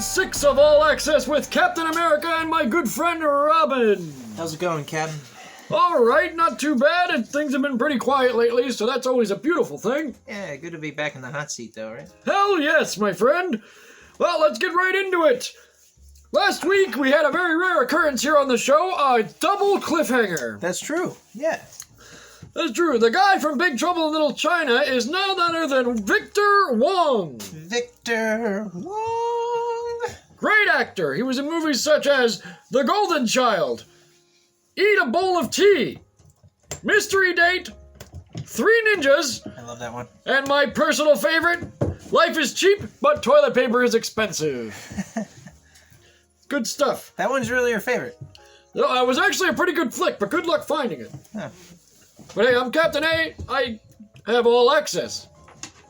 episode 6 of All Access with Captain America and my good friend Robin. How's it going, Captain? Alright, not too bad, and things have been pretty quiet lately, so that's always a beautiful thing. Yeah, good to be back in the hot seat, though, right? Hell yes, my friend. Well, let's get right into it. Last week, we had a very rare occurrence here on the show, a double cliffhanger. That's true, yeah. That's true. The guy from Big Trouble in Little China is none other than Victor Wong. Victor Wong. Great actor. He was in movies such as The Golden Child, Eat a Bowl of Tea, Mystery Date, Three Ninjas, I love that one. and my personal favorite, Life is Cheap, but Toilet Paper is Expensive. Good stuff. That one's really your favorite. No, it was actually a pretty good flick, but good luck finding it. Huh. But hey, I'm Captain A. I have all access.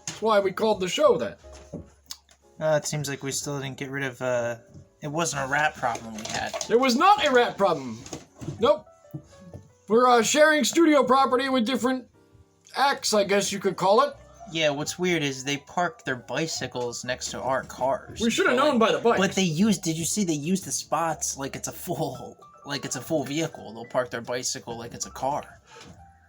That's why we called the show that. It seems like we still didn't get rid of, it wasn't a rat problem we had. It was not a rat problem. Nope. We're sharing studio property with different acts, I guess you could call it. Yeah, what's weird is they park their bicycles next to our cars. We should have known by the bike. But did you see they use the spots like it's a full vehicle. They'll park their bicycle like it's a car.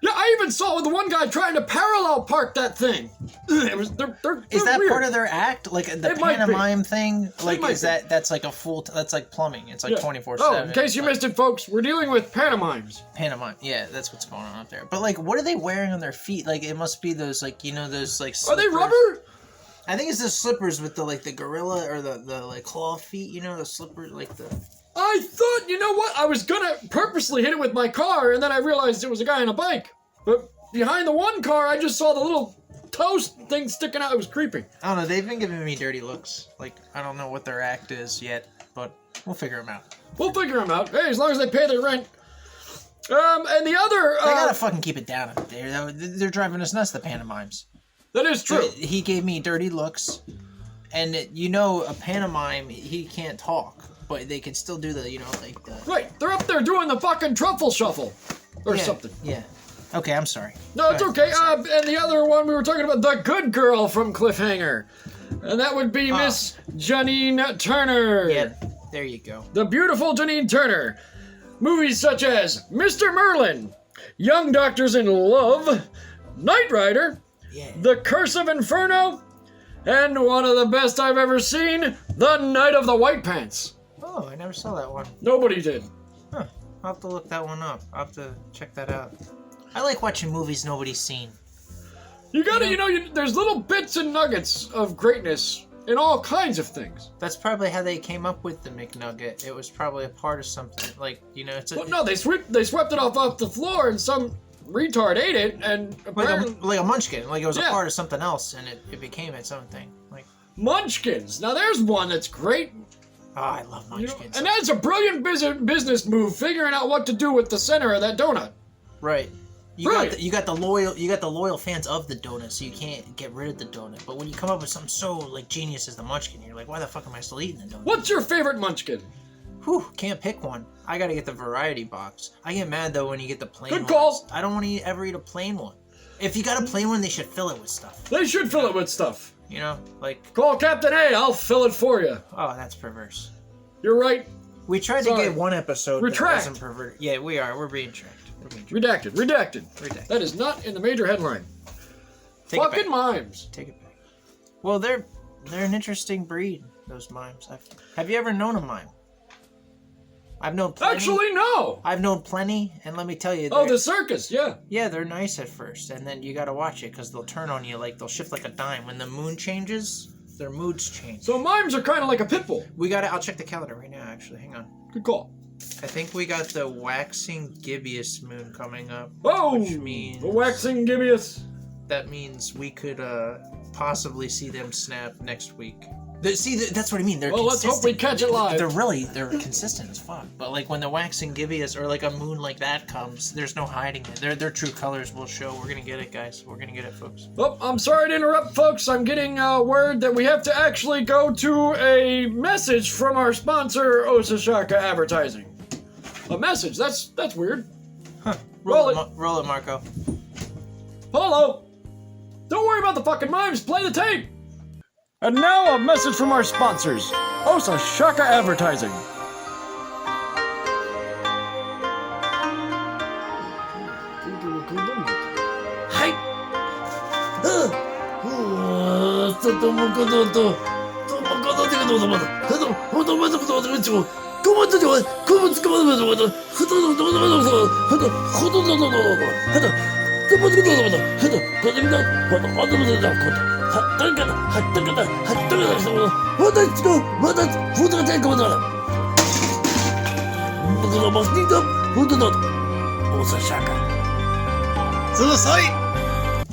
Yeah, I even saw the one guy trying to parallel park that thing. It was they're Is that weird. part of their act? Like the It might be. pantomime thing? Like might is that's like a full that's like plumbing. It's like Yeah. 24/7. Oh, in case you missed it, folks, we're dealing with pantomimes. Pantomime. Yeah, that's what's going on up there. But like what are they wearing on their feet? Like it must be those like those like Are they slippers. rubber? I think it's the slippers with the gorilla or the like claw feet, the slippers like the I thought, you know what? I was gonna purposely hit it with my car, and then I realized it was a guy on a bike. But behind the one car, I just saw the little toast thing sticking out. It was creepy. I don't know, they've been giving me dirty looks. Like I don't know what their act is yet, but we'll figure them out. We'll figure them out. Hey, as long as they pay their rent. And the other... They gotta fucking keep it down up there. They're driving us nuts, the pantomimes. That is true. He gave me dirty looks, and a pantomime, he can't talk, but they can still do the, like the... Right, they're up there doing the fucking truffle shuffle. Or something. Yeah. Okay, I'm sorry. No, it's okay. And the other one we were talking about, the good girl from Cliffhanger. And that would be Miss Janine Turner. Yeah, there you go. The beautiful Janine Turner. Movies such as Mr. Merlin, Young Doctors in Love, Knight Rider, The Curse of Inferno, and one of the best I've ever seen, The Night of the White Pants. Oh, I never saw that one. Nobody did. Huh. I'll have to look that one up. I'll have to check that out. I like watching movies nobody's seen. You gotta, there's little bits and nuggets of greatness in all kinds of things. That's probably how they came up with the McNugget. It was probably a part of something. Like, it's a... Well, no, they swept it off the floor, and some retard ate it, and apparently... Like a munchkin. Like it was a Yeah. part of something else, and it became its own thing. Like... Munchkins. Now there's one that's great. Oh, I love munchkins. And that's a brilliant business move, figuring out what to do with the center of that donut. Right. Right. You got the loyal fans of the donut, so you can't get rid of the donut. But when you come up with something so like genius as the munchkin, you're like, why the fuck am I still eating the donut? What's your favorite munchkin? Whew, can't pick one. I gotta get the variety box. I get mad though when you get the plain Good call. ones. I don't want to ever eat a plain one. If you got a plain one, they should fill it with stuff. They should fill it with stuff. Like... Call Captain A, I'll fill it for you. Oh, that's perverse. You're right. We tried to get one episode that wasn't perverted. Yeah, we are. We're being tracked. Redacted. That is not in the major headline. Fucking mimes. Take it back. Well, they're an interesting breed, those mimes. Have you ever known a mime? I've known plenty. Actually, no. I've known plenty, and let me tell you. Oh, the circus, yeah. Yeah, they're nice at first, and then you gotta watch it, because they'll turn on you, they'll shift like a dime. When the moon changes, their moods change. So mimes are kind of like a pit bull. I'll check the calendar right now, actually. Hang on. Good call. I think we got the waxing gibbous moon coming up. Oh, which means the waxing gibbous. That means we could possibly see them snap next week. That's what I mean. They're let's hope we catch it live. They're consistent as fuck. But like when the waxing gibbous or like a moon like that comes, there's no hiding it. Their true colors will show. We're gonna get it, guys. We're gonna get it, folks. Oh, I'm sorry to interrupt, folks. I'm getting word that we have to actually go to a message from our sponsor, Ososhaska Advertising. A message? That's weird. Huh. Roll Roll it, Marco. Polo! Don't worry about the fucking mimes. Play the tape. And now a message from our sponsors, Ososhaska Advertising.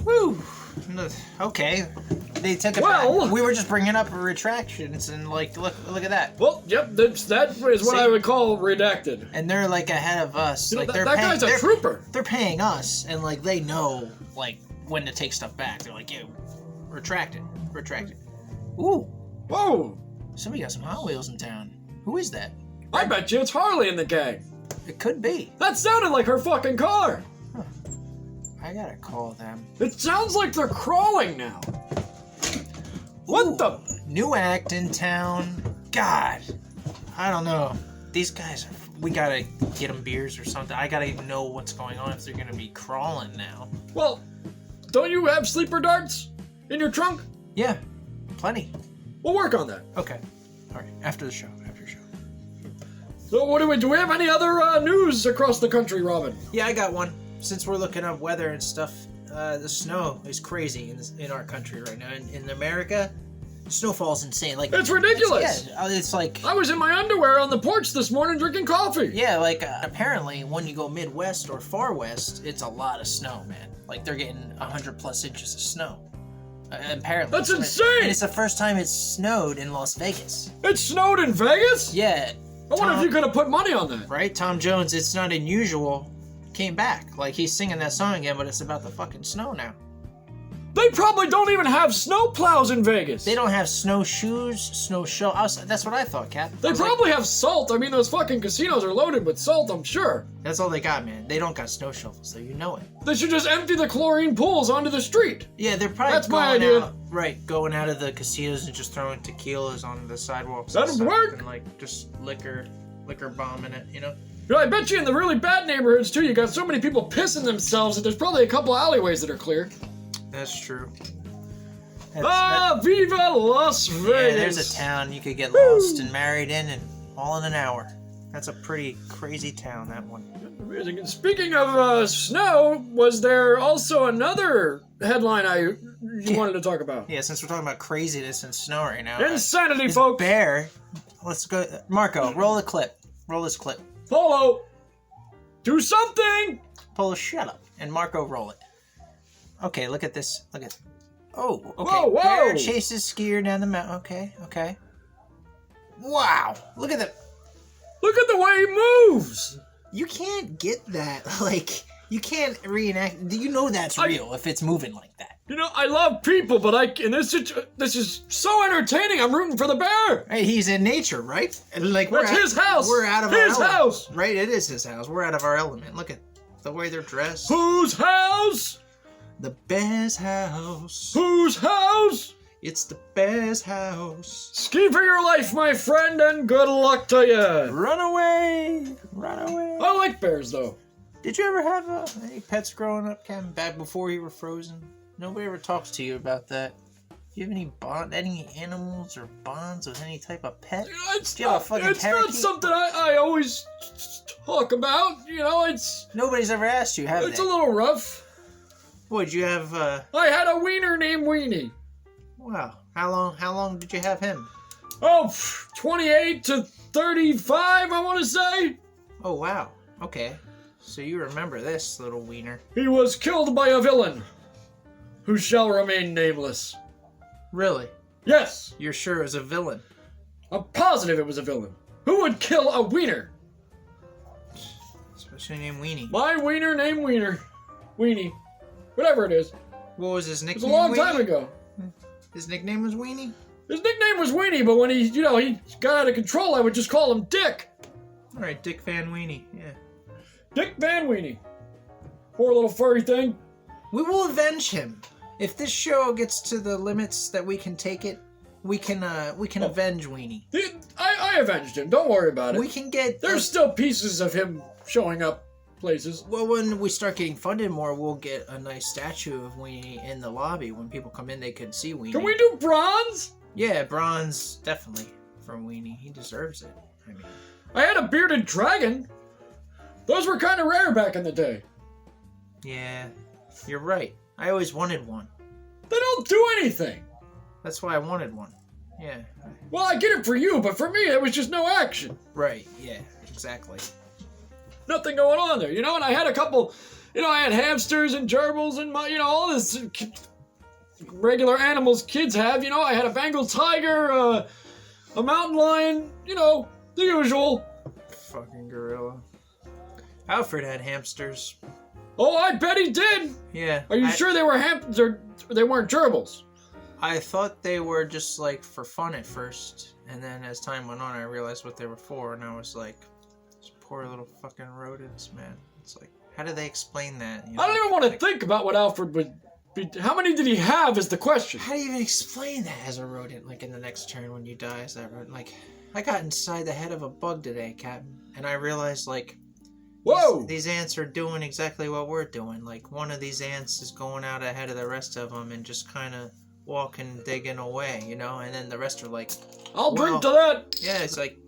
Woo. Okay. They took it back. We were just bringing up retractions and like, look at that. Well, yep, that is what I would call redacted. And they're like ahead of us. You know, like that guy's a trooper. They're paying us, and like they know like when to take stuff back. They're like, yo, retract it. Ooh. Whoa. Somebody got some Hot Wheels in town. Who is that? I bet you it's Harley in the gang. It could be. That sounded like her fucking car. Huh. I gotta call them. It sounds like they're crawling now. What the? New act in town. God. I don't know. These guys are... We gotta get them beers or something. I gotta know what's going on if they're gonna be crawling now. Well, don't you have sleeper darts in your trunk? Yeah. Plenty. We'll work on that. Okay. Alright. After the show. So what do we have any other news across the country, Robin? Yeah, I got one. Since we're looking up weather and stuff, the snow is crazy in our country right now. In America, snowfall's insane. Like it's ridiculous. It's like I was in my underwear on the porch this morning drinking coffee. Yeah, like apparently when you go Midwest or Far West, it's a lot of snow, man. Like they're getting 100+ inches of snow. Apparently. That's insane. And it's the first time it's snowed in Las Vegas. It snowed in Vegas? Yeah. I wonder if you could have put money on that. Right? Tom Jones, It's Not Unusual, came back. Like, he's singing that song again, but it's about the fucking snow now. They probably don't even have snow plows in Vegas. They don't have snowshoes, snow show. That's what I thought, Cap. They probably have salt. I mean, those fucking casinos are loaded with salt, I'm sure. That's all they got, man. They don't got snow shovels, so you know it. They should just empty the chlorine pools onto the street. Yeah, they're probably That's my idea. Going out of the casinos and just throwing tequilas on the sidewalks. That'd work. And like just liquor bombing it, you know? You know, I bet you in the really bad neighborhoods too, you got so many people pissing themselves that there's probably a couple alleyways that are clear. That's true. Viva Las Vegas! Yeah, there's a town you could get lost and married in all in an hour. That's a pretty crazy town, that one. Amazing. And speaking of snow, was there also another headline you wanted to talk about? Yeah, since we're talking about craziness and snow right now. Insanity, folks! Bear. Let's go. Marco, roll the clip. Roll this clip. Polo! Do something! Polo, shut up. And Marco, roll it. Okay, look at this. Look at... Oh, okay. Whoa, whoa! Bear chases skier down the mountain. Okay. Wow! Look at the... Look at the way he moves! You can't get that. Like, you can't reenact... You know that's real if it's moving like that. You know, I love people, but this is so entertaining. I'm rooting for the bear. Hey, he's in nature, right? Like that's his house. We're out of our house. Right, it is his house. We're out of our element. Look at the way they're dressed. Whose house? The bear's house. Whose house? It's the bear's house. Ski for your life, my friend, and good luck to you. Run away. Run away. I like bears, though. Did you ever have any pets growing up, Kevin, back before you were frozen? Nobody ever talks to you about that. Do you have any animals or bonds with any type of pet? It's not something I always talk about. You know, nobody's ever asked you, have they? It's a little rough. What, you have, I had a wiener named Weenie. Wow. How long did you have him? Oh, 28 to 35, I want to say. Oh, wow. Okay. So you remember this little wiener. He was killed by a villain who shall remain nameless. Really? Yes. You're sure it was a villain? I'm positive it was a villain. Who would kill a wiener? Especially named Weenie. My wiener named Weenie. Whatever it is. What was his nickname? It was a long time ago. His nickname was Weenie? His nickname was Weenie, but when he got out of control, I would just call him Dick. Alright, Dick Van Weenie, yeah. Dick Van Weenie. Poor little furry thing. We will avenge him. If this show gets to the limits that we can take it, We can avenge Weenie. I avenged him. Don't worry about it. We can get... There's still pieces of him showing up places. Well, when we start getting funded more, we'll get a nice statue of Weenie in the lobby. When people come in, they can see Weenie. Can we do bronze? Yeah, bronze, definitely, for Weenie. He deserves it. I mean... I had a bearded dragon. Those were kind of rare back in the day. Yeah, you're right. I always wanted one. They don't do anything. That's why I wanted one. Yeah. Well, I get it for you, but for me, it was just no action. Right, yeah, exactly. Nothing going on there, and I had a couple, I had hamsters and gerbils and all this regular animals kids have, I had a Bengal tiger, a mountain lion, the usual. Fucking gorilla. Alfred had hamsters. Oh, I bet he did. Yeah. Are you sure they were hamsters or they weren't gerbils? I thought they were just like for fun at first, and then as time went on, I realized what they were for, and I was like, these poor little fucking rodents, man. It's like, how do they explain that? I don't even want to think about what Alfred would be. How many did he have is the question. How do you even explain that as a rodent? Like in the next turn when you die as that rodent? Like, I got inside the head of a bug today, Captain, and I realized like, whoa! These ants are doing exactly what we're doing. Like, one of these ants is going out ahead of the rest of them and just kind of walking, digging away, and then the rest are like, I'll drink to that! Yeah, it's like,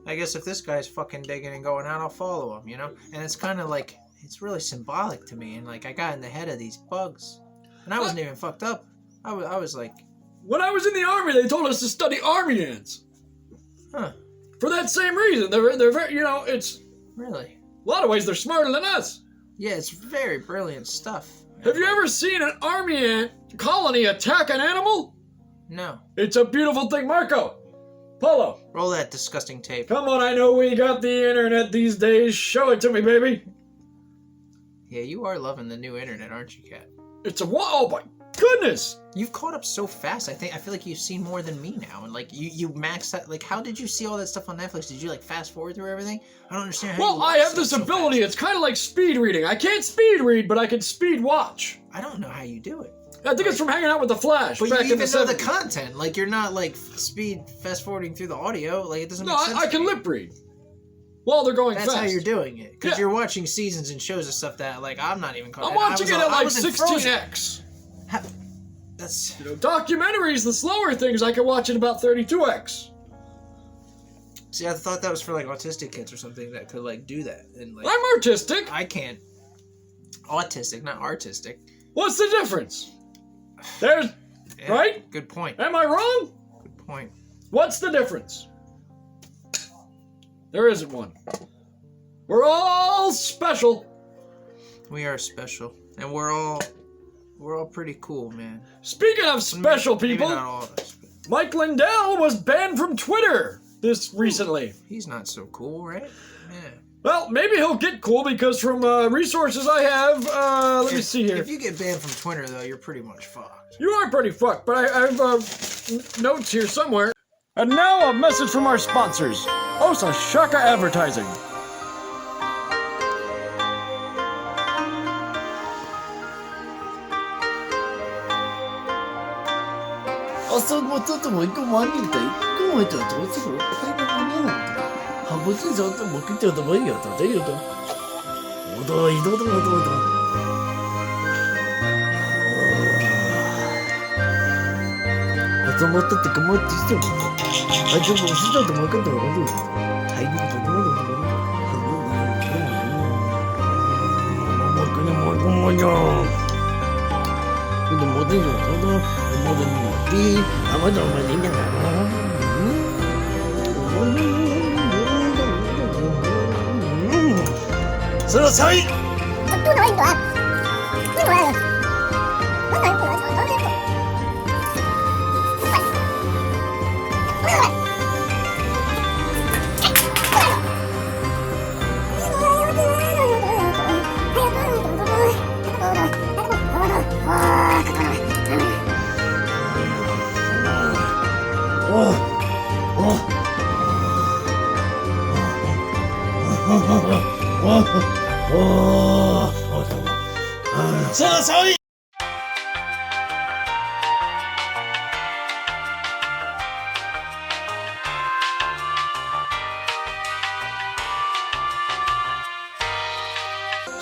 I guess if this guy's fucking digging and going out, I'll follow him, And it's kind of like, it's really symbolic to me, and like, I got in the head of these bugs. And I wasn't even fucked up. I was like... When I was in the army, they told us to study army ants. Huh. For that same reason. They're very, it's... Really? A lot of ways, they're smarter than us. Yeah, it's very brilliant stuff. Have you ever seen an army ant colony attack an animal? No. It's a beautiful thing. Marco, Polo. Roll that disgusting tape. Come on, I know we got the internet these days. Show it to me, baby. Yeah, you are loving the new internet, aren't you, Kat? It's a... Oh, my goodness. You've caught up so fast. I feel like you've seen more than me now. And, like, you maxed out... Like, how did you see all that stuff on Netflix? Did you, like, fast forward through everything? I don't understand how I have this ability. It's kind of like speed reading. I can't speed read, but I can speed watch. I don't know how you do it. I think it's from hanging out with the Flash. But back you even in the know 70s. the content. Like, you're not, like, speed fast-forwarding through the audio. Like, it doesn't make sense. No, I can lip read. While they're going That's fast. That's how you're doing it. Because Yeah. you're watching seasons and shows of stuff that, like, I'm not even... I'm watching it at, like, 16x. That's... Documentaries, the slower things, I can watch at about 32x. See, I thought that was for, like, autistic kids or something that could, like, do that. And like, I'm artistic. I can't. Autistic, not artistic. What's the difference? There's... Yeah, right? Good point. Am I wrong? Good point. What's the difference? There isn't one. We're all special. We are special. And we're all pretty cool, man. Speaking of special people, maybe not all of us, but Mike Lindell was banned from Twitter this recently. he's not so cool, right? Yeah. Well, maybe he'll get cool because from resources I have, let me see here. If you get banned from Twitter, though, you're pretty much fucked. You are pretty fucked, but I have notes here somewhere. And now a message from our sponsors, Ososhaska Advertising.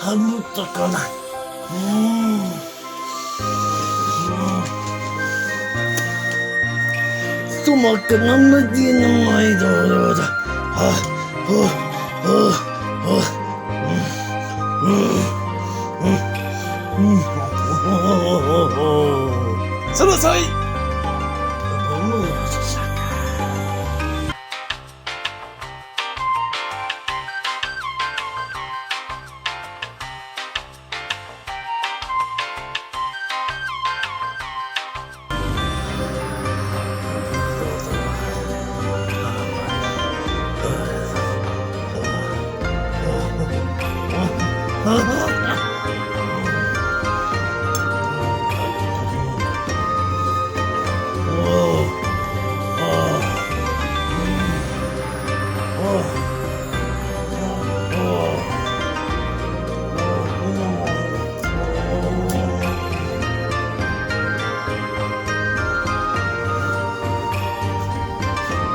ハムとかな。Sumakan mati ng mga idol. Sarasai! Ososhaska.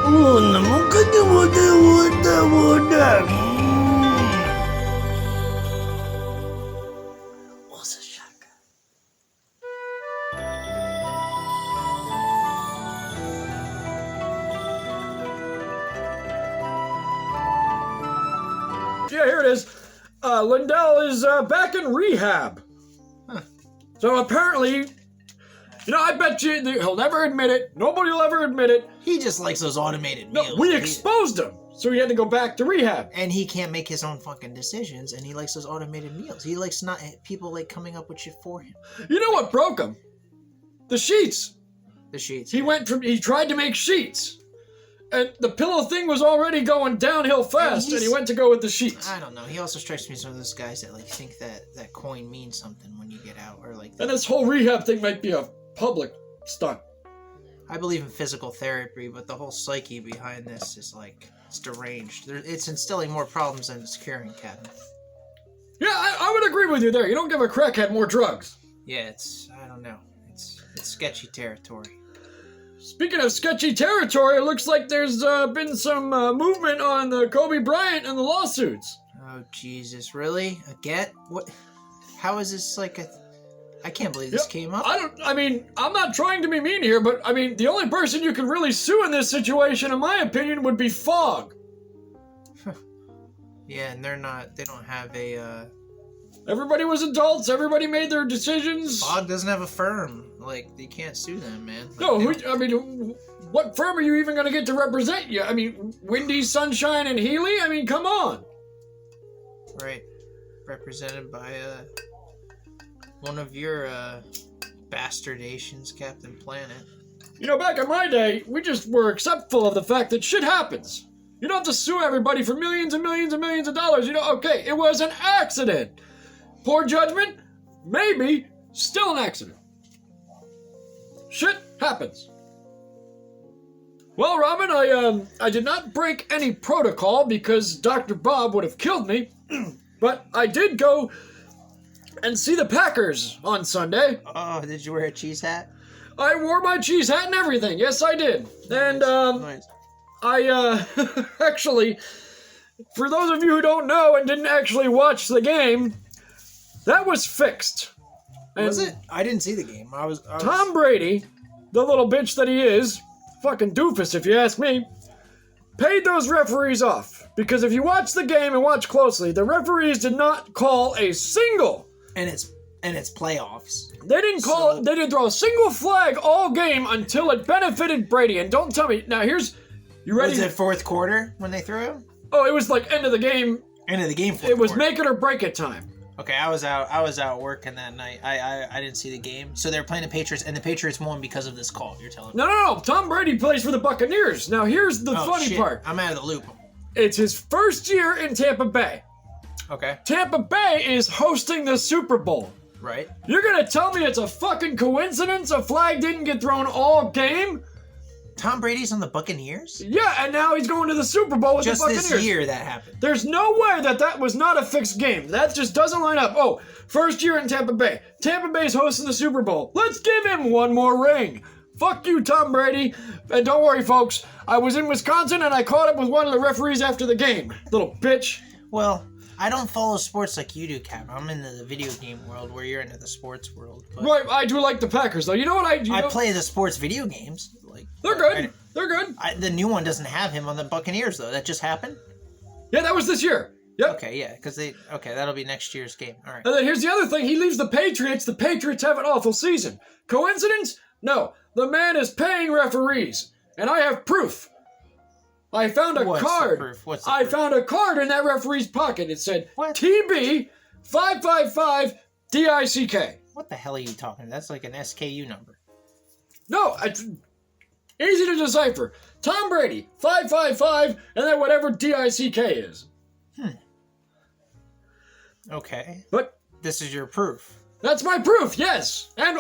Naman ka na wada. Ososhaska. Yeah, here it is. Lindell is back in rehab. Huh. So apparently, I bet you he'll never admit it. Nobody will ever admit it. He just likes those automated No, meals. we exposed him, so he had to go back to rehab. And he can't make his own fucking decisions, and he likes those automated meals. He likes not people like coming up with shit for him. You know what broke him? The sheets. The sheets. He tried to make sheets. And the pillow thing was already going downhill fast, and he went to go with the sheets. I don't know. He also strikes me as one of those guys that like think that coin means something when you get out, or like. And this whole rehab thing might be a public stunt. I believe in physical therapy, but the whole psyche behind this is like it's deranged. It's instilling more problems than it's curing, Captain. Yeah, I would agree with you there. You don't give a crackhead more drugs. Yeah, I don't know. It's sketchy territory. Speaking of sketchy territory, it looks like there's been some movement on the Kobe Bryant and the lawsuits. Oh Jesus, really? Again? What? How is this like a? I can't believe this came up. I'm not trying to be mean here, but the only person you can really sue in this situation, in my opinion, would be Fogg. Yeah, and they don't have a. Everybody was adults. Everybody made their decisions. Fogg doesn't have a firm. Like, you can't sue them, man. Like, no, what firm are you even going to get to represent you? Windy, Sunshine, and Healy? Come on. Right. Represented by, one of your, bastardations, Captain Planet. Back in my day, we just were acceptful of the fact that shit happens. You don't have to sue everybody for millions and millions and millions of dollars. Okay, it was an accident. Poor judgment? Maybe. Still an accident. Shit happens. Well, Robin, I did not break any protocol because Dr. Bob would have killed me, but I did go and see the Packers on Sunday. Oh, did you wear a cheese hat? I wore my cheese hat and everything. Yes, I did. And, nice. I, actually, for those of you who don't know and didn't actually watch the game, that was fixed. And was it? I didn't see the game. I was Tom Brady, the little bitch that he is, fucking doofus if you ask me, paid those referees off. Because if you watch the game and watch closely, the referees did not call a single. And it's playoffs. They didn't call. They didn't throw a single flag all game until it benefited Brady. And don't tell me now. You ready? Was it fourth quarter when they threw him? Oh, it was like end of the game. End of the game. It was make it or break it time. Okay, I was out working that night. I didn't see the game. So they're playing the Patriots, and the Patriots won because of this call. You're telling me? No. Tom Brady plays for the Buccaneers. Now here's the funny part. I'm out of the loop. It's his first year in Tampa Bay. Okay. Tampa Bay is hosting the Super Bowl. Right. You're gonna tell me it's a fucking coincidence a flag didn't get thrown all game? Tom Brady's on the Buccaneers? Yeah, and now he's going to the Super Bowl with the Buccaneers. Just this year that happened. There's no way that was not a fixed game. That just doesn't line up. Oh, first year in Tampa Bay. Tampa Bay's hosting the Super Bowl. Let's give him one more ring. Fuck you, Tom Brady. And don't worry, folks. I was in Wisconsin and I caught up with one of the referees after the game. Little bitch. Well, I don't follow sports like you do, Cap. I'm into the video game world where you're into the sports world. But Right, I do like the Packers, though. You know what I play the sports video games. They're good. They're good. The new one doesn't have him on the Buccaneers, though. That just happened? Yeah, that was this year. Yep. Okay, yeah, because that'll be next year's game. All right. And then here's the other thing. He leaves the Patriots. The Patriots have an awful season. Coincidence? No. The man is paying referees. And I have proof. I found a card. I found a card in that referee's pocket. It said TB 555 DICK. What the hell are you talking about? That's like an SKU number. No, it's easy to decipher. Tom Brady 555 and then whatever DICK is. Okay. But this is your proof. That's my proof, yes. And,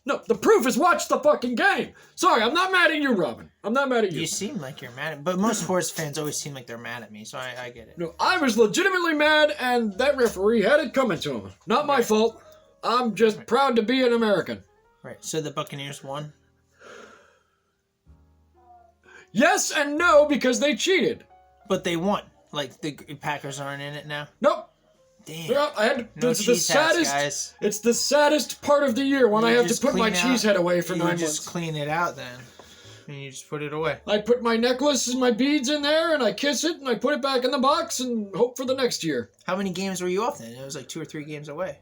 no, the proof is watch the fucking game. Sorry, I'm not mad at you, Robin. I'm not mad at you. You seem like you're mad at but most sports fans always seem like they're mad at me, so I get it. No, I was legitimately mad, and that referee had it coming to him. Not my fault. I'm just proud to be an American. Right, so the Buccaneers won? Yes and no, because they cheated. But they won. Like, the Packers aren't in it now? Nope. Damn. Well, I had No it's the cheese hats, saddest. guys. It's the saddest part of the year when I have to put my cheese head away for 9 months. You just clean it out then, and you just put it away. I put my necklace and my beads in there, and I kiss it, and I put it back in the box, and hope for the next year. How many games were you off then? It was like 2 or 3 games away.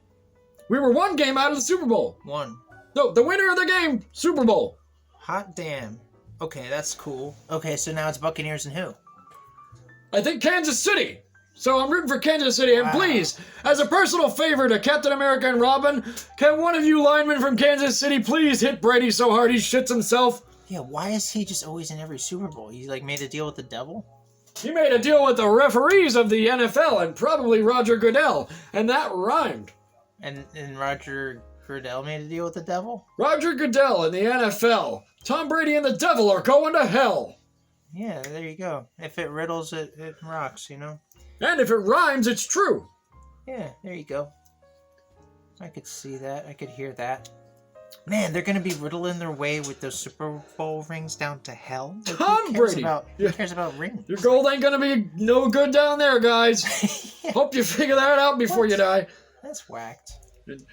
We were 1 game out of the Super Bowl. 1. No, the winner of the game, Super Bowl. Hot damn. Okay, that's cool. Okay, so now it's Buccaneers and who? I think Kansas City. So I'm rooting for Kansas City. And please, as a personal favor to Captain America and Robin, can one of you linemen from Kansas City please hit Brady so hard he shits himself? Yeah, why is he just always in every Super Bowl? He like made a deal with the devil? He made a deal with the referees of the NFL and probably Roger Goodell, and that rhymed. And Roger Goodell made a deal with the devil? Roger Goodell in the NFL. Tom Brady and the devil are going to hell. Yeah, there you go. If it riddles, it rocks, you know? And if it rhymes, it's true. Yeah, there you go. I could see that. I could hear that. Man, they're going to be riddling their way with those Super Bowl rings down to hell. Like, Tom Brady. Who cares about rings? Your gold ain't going to be no good down there, guys. Hope you figure that out before you die. That's whacked.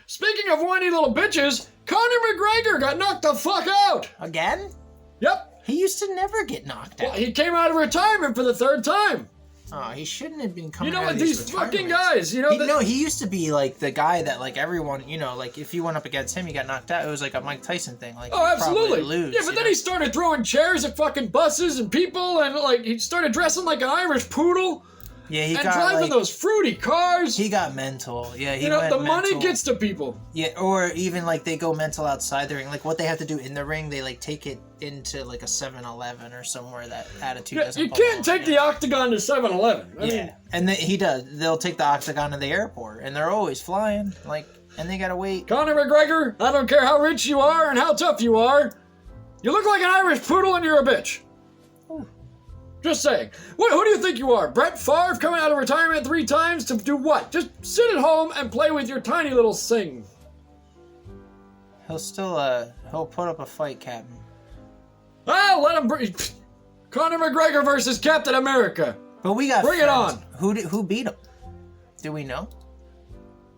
Speaking of whiny little bitches, Conor McGregor got knocked the fuck out. Again? Yep. He used to never get knocked out. Well, he came out of retirement for the 3rd time. Oh, he shouldn't have been coming out You know of what, these fucking guys, you know... He used to be, like, the guy that, like, everyone, you know, like, if you went up against him, you got knocked out. It was like a Mike Tyson thing. Like, oh, absolutely. Lose, yeah, but then he started throwing chairs at fucking buses and people, and, like, he started dressing like an Irish poodle. Yeah, he and got, driving like, those fruity cars. He got mental. Yeah, he You know, went the mental. money gets to people. Yeah, or even, like, they go mental outside the ring. Like, what they have to do in the ring, they, like, take it into, like, a 7-Eleven or somewhere that attitude doesn't You belong, can't take the octagon to 7-Eleven. I mean, and he does. They'll take the octagon to the airport, and they're always flying. Like, and they gotta wait. Conor McGregor, I don't care how rich you are and how tough you are. You look like an Irish poodle and you're a bitch. Ooh. Just saying. Who do you think you are? Brett Favre coming out of retirement 3 times to do what? Just sit at home and play with your tiny little sing. He'll still, he'll put up a fight, Captain. Oh, let him bring... Conor McGregor versus Captain America. But we got Bring friends. it on. Who beat him? Do we know?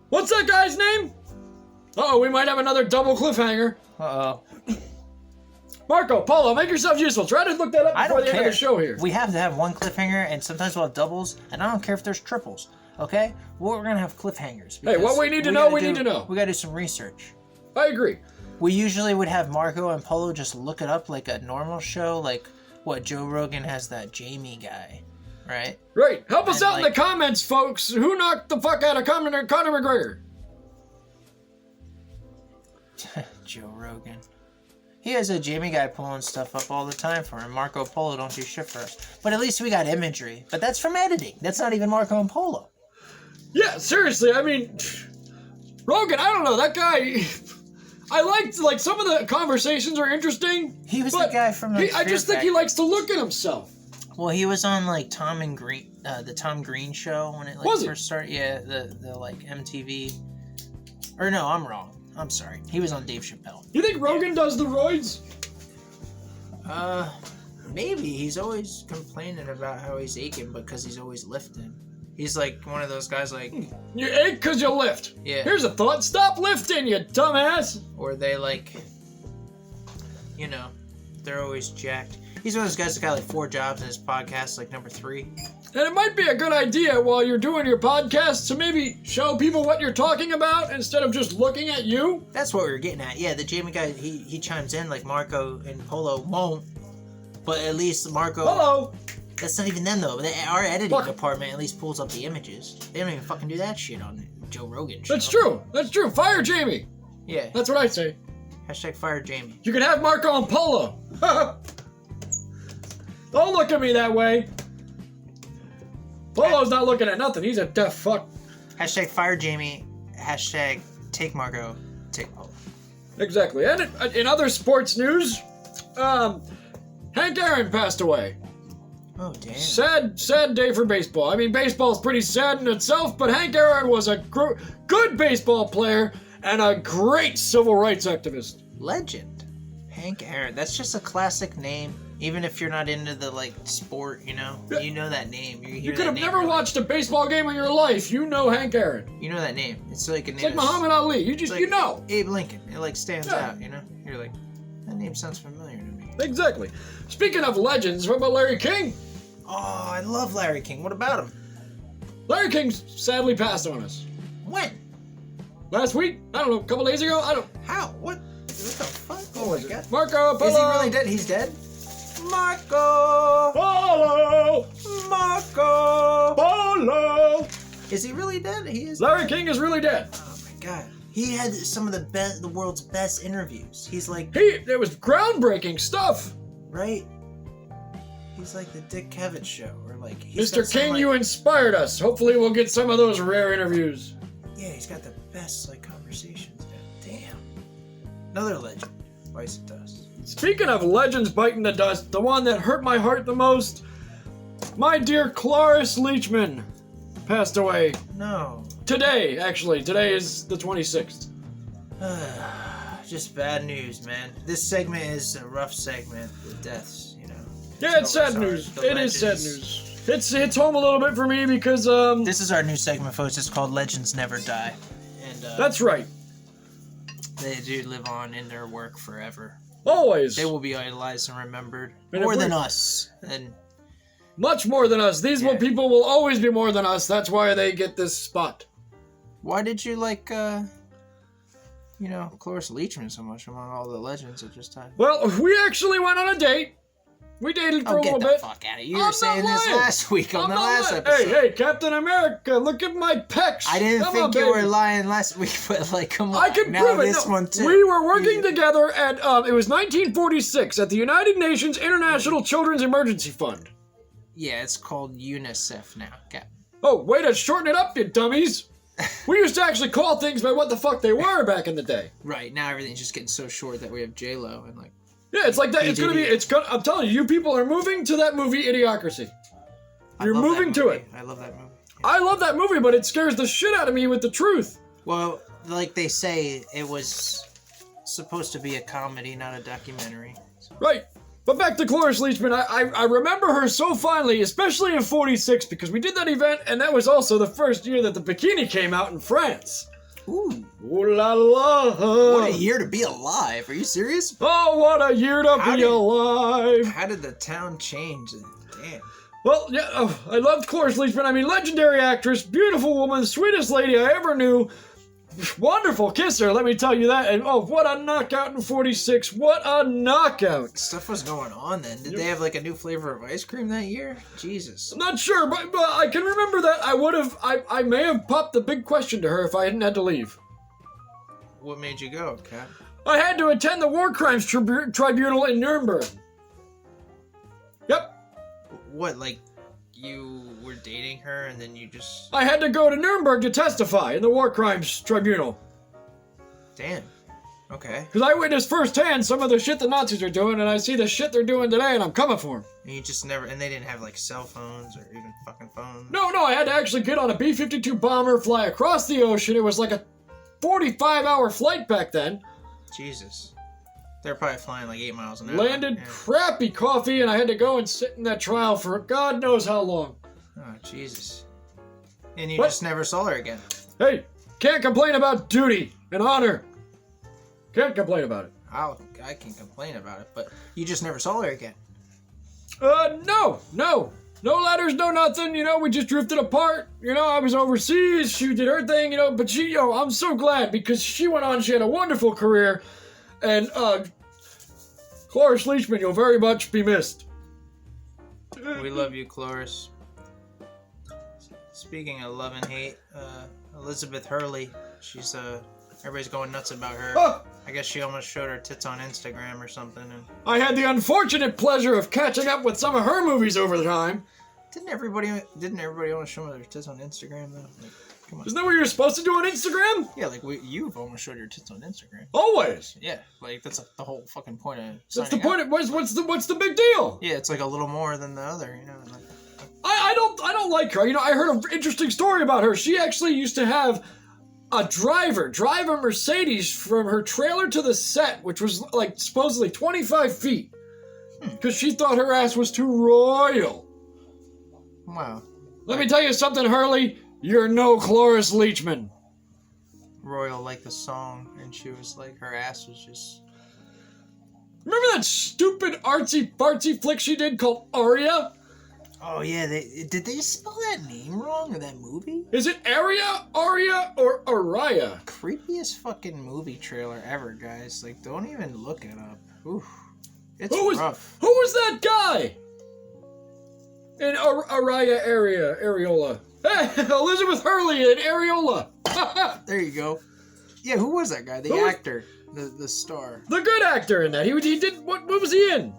What's that guy's name? Uh-oh, we might have another double cliffhanger. Uh-oh. Marco Polo, make yourself useful. Try to look that up before the end of the show here. We have to have one cliffhanger, and sometimes we'll have doubles, and I don't care if there's triples, okay? We're going to have cliffhangers. Hey, what we need to know, we need to know. We got to do some research. I agree. We usually would have Marco and Polo just look it up like a normal show, like what Joe Rogan has that Jamie guy, right? Right. Help us out in the comments, folks. Who knocked the fuck out of Conor McGregor? Joe Rogan. He has a Jamie guy pulling stuff up all the time for him. Marco Polo don't do shit for us. But at least we got imagery. But that's from editing. That's not even Marco and Polo. Yeah, seriously. I mean, Rogan, I don't know. That guy... I liked, like, some of the conversations are interesting. He was the guy from the I just think he likes to look at himself. Well, he was on, like, Tom and Green, the Tom Green show when it, like, first started. Yeah, the, like, MTV. Or no, I'm wrong. I'm sorry. He was on Dave Chappelle. You think Rogan does the roids? Maybe. He's always complaining about how he's aching because he's always lifting. He's like one of those guys like... You ate because you lift. Yeah. Here's a thought. Stop lifting, you dumbass. Or they like... You know, they're always jacked. He's one of those guys that got like 4 jobs in his podcast, like number 3. And it might be a good idea while you're doing your podcast to maybe show people what you're talking about instead of just looking at you. That's what we were getting at. Yeah, the Jamie guy, he chimes in like Marco and Polo won't. But at least Marco... Hello. That's not even them, though. Our editing department at least pulls up the images. They don't even fucking do that shit on Joe Rogan show. That's true. That's true. Fire Jamie. Yeah. That's what I say. Hashtag fire Jamie. You can have Marco and Polo. Don't look at me that way. Polo's not looking at nothing. He's a deaf fuck. Hashtag fire Jamie. Hashtag take Marco. Take Polo. Exactly. And in other sports news, Hank Aaron passed away. Oh, damn. Sad day for baseball. I mean, baseball's pretty sad in itself, but Hank Aaron was a good baseball player and a great civil rights activist. Legend. Hank Aaron. That's just a classic name. Even if you're not into the, like, sport, you know? Yeah. You know that name. You could have never watched a baseball game in your life. You know Hank Aaron. You know that name. It's like a name. It's like Muhammad Ali. You just, like you know. Abe Lincoln. It, like, stands out, you know? You're like, that name sounds familiar to me. Exactly. Speaking of legends, what about Larry King? Oh, I love Larry King. What about him? Larry King sadly passed on us. When? Last week? I don't know, a couple days ago? I don't... How? What the fuck? Oh my god. Marco Polo! Is he really dead? He's dead? Marco! Polo! Marco! Polo! Is he really dead? He is. Larry King is really dead. Oh my god. He had some of the world's best interviews. He's like... It was groundbreaking stuff. Right? He's like the Dick Cavett show, or like... Mr. King, you inspired us. Hopefully we'll get some of those rare interviews. Yeah, he's got the best, like, conversations, man. Damn. Another legend. Bites the dust. Speaking of legends biting the dust, the one that hurt my heart the most, my dear Cloris Leachman passed away. No. Today, actually. Today is the 26th. Just bad news, man. This segment is a rough segment with deaths, you know. Yeah, it's sad news. It is sad news. It hits home a little bit for me because, This is our new segment, folks. It's called Legends Never Die. And, that's right. They do live on in their work forever. Always. They will be idolized and remembered. And more than us. And much more than us. These people will always be more than us. That's why they get this spot. why did you like, you know, Cloris Leachman so much among all the legends at this time? Well, we actually went on a date. We dated for a little bit. Get the fuck out of here. You were saying this last week on the last episode. Hey, Captain America, look at my pecs. I didn't think you were lying last week, but like, come on. I can now prove it. This one too. We were working together at, it was 1946 at the United Nations International Children's Emergency Fund. Yeah, it's called UNICEF now, Captain. Oh, way to shorten it up, you dummies. We used to actually call things by what the fuck they were back in the day. Right, now everything's just getting so short that we have J-Lo and like... Yeah, it's like that. I'm telling you, you people are moving to that movie Idiocracy. You're moving to it. I love that movie. I love that movie, but it scares the shit out of me with the truth. Well, like they say, it was supposed to be a comedy, not a documentary. Right. But back to Cloris Leachman, I remember her so fondly, especially in 46, because we did that event, and that was also the first year that the bikini came out in France. Ooh. Ooh la la. What a year to be alive. Are you serious? Oh, what a year to be alive. How did the town change? Damn. Well, yeah, I loved Cloris Leachman. I mean, legendary actress, beautiful woman, sweetest lady I ever knew. Wonderful kisser, let me tell you that. And oh, what a knockout in 46. What a knockout. Stuff was going on then. Did they have like a new flavor of ice cream that year? Jesus. I'm not sure, but I can remember that I may have popped the big question to her if I hadn't had to leave. What made you go, Cap? I had to attend the War Crimes Tribunal in Nuremberg. Yep. What, like you were dating her and then you just... I had to go to Nuremberg to testify in the War Crimes Tribunal. Damn. Okay. Because I witnessed firsthand some of the shit the Nazis are doing, and I see the shit they're doing today, and I'm coming for them. And you just never... And they didn't have, like, cell phones or even fucking phones? No, I had to actually get on a B-52 bomber, fly across the ocean. It was like a 45-hour flight back then. Jesus. They're probably flying like 8 miles an hour. Landed crappy coffee, and I had to go and sit in that trial for God knows how long. Oh, Jesus. And you What? just never saw her again. Hey, can't complain about duty and honor. Can't complain about it. I can complain about it, but you just never saw her again. No. No letters, no nothing, we just drifted apart. I was overseas, she did her thing, but she, I'm so glad because she went on, she had a wonderful career. And, Cloris Leachman, you'll very much be missed. We love you, Cloris. Speaking of love and hate, Elizabeth Hurley, she's, everybody's going nuts about her. Ah! I guess she almost showed her tits on Instagram or something. And I had the unfortunate pleasure of catching up with some of her movies over the time. didn't everybody almost show their tits on Instagram though? Like, come on. Isn't that what you're supposed to do on Instagram? Yeah, like you've almost showed your tits on Instagram. Always. Yeah, like that's the whole fucking point of. That's the signing point. up. What's the big deal? Yeah, it's like a little more than the other, Like, I don't like her. I heard an interesting story about her. She actually used to have a driver drive a Mercedes from her trailer to the set, which was like supposedly 25 feet, because she thought her ass was too royal. wow. Let me tell you something, Hurley. You're no Cloris Leachman. Royal like the song, and she was like, her ass was just. Remember that stupid artsy fartsy flick she did called Aria? Oh yeah, did they spell that name wrong in that movie? Is it Aria, or Araya? Creepiest fucking movie trailer ever, guys. Like, don't even look it up. Oof. It's rough. Who was that guy? In Araya Areola. Hey, Elizabeth Hurley in Areola. There you go. Yeah, who was that guy? The Who was- actor, the star. The good actor in that. He did what was he in?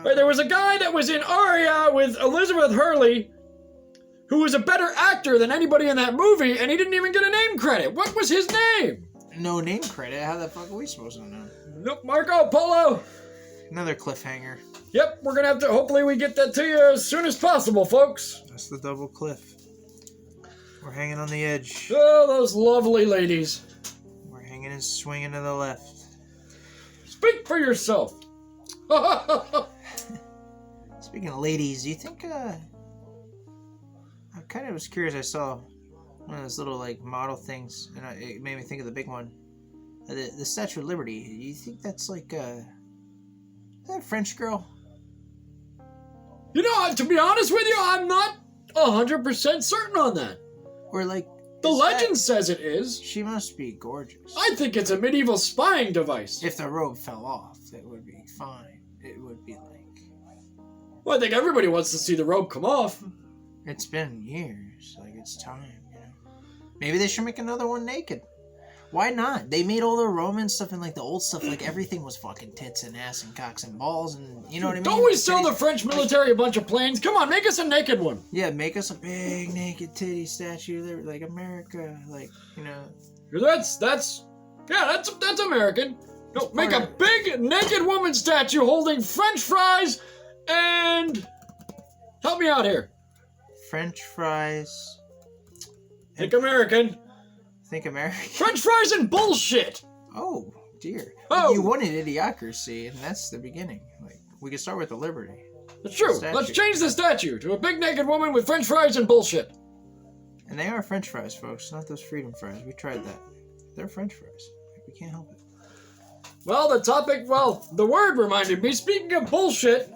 Right, there was a guy that was in Aria with Elizabeth Hurley, who was a better actor than anybody in that movie, and he didn't even get a name credit. What was his name? No name credit. How the fuck are we supposed to know? Nope, Marco Polo. Another cliffhanger. Yep, we're gonna have to. Hopefully, we get that to you as soon as possible, folks. That's the double cliff. We're hanging on the edge. Oh, those lovely ladies. We're hanging and swinging to the left. Speak for yourself. Speaking of ladies, do you think, I kind of was curious, I saw one of those little, like, model things, and it made me think of the big one. The Statue of Liberty, do you think that's, like, is that a French girl? To be honest with you, I'm not 100% certain on that. Or, like... The legend says it is. She must be gorgeous. I think it's a medieval spying device. If the robe fell off, it would be fine. It would be like... Well, I think everybody wants to see the robe come off. It's been years. Like, it's time, Maybe they should make another one naked. Why not? They made all the Roman stuff and, like, the old stuff, like, everything was fucking tits and ass and cocks and balls and, you know what I mean? Don't we sell the French military a bunch of planes? Come on, make us a naked one. Yeah, make us a big naked titty statue there, like America, like, That's American. No, make a big naked woman statue holding French fries and... Help me out here. French fries. Think American. Think American. French fries and bullshit. Oh, dear. Oh. You wanted idiocracy, and that's the beginning. Like, we could start with the Liberty. That's true. Let's change the statue to a big naked woman with French fries and bullshit. And they are French fries, folks, not those freedom fries. We tried that. They're French fries. We can't help it. Well, the word reminded me. Speaking of bullshit,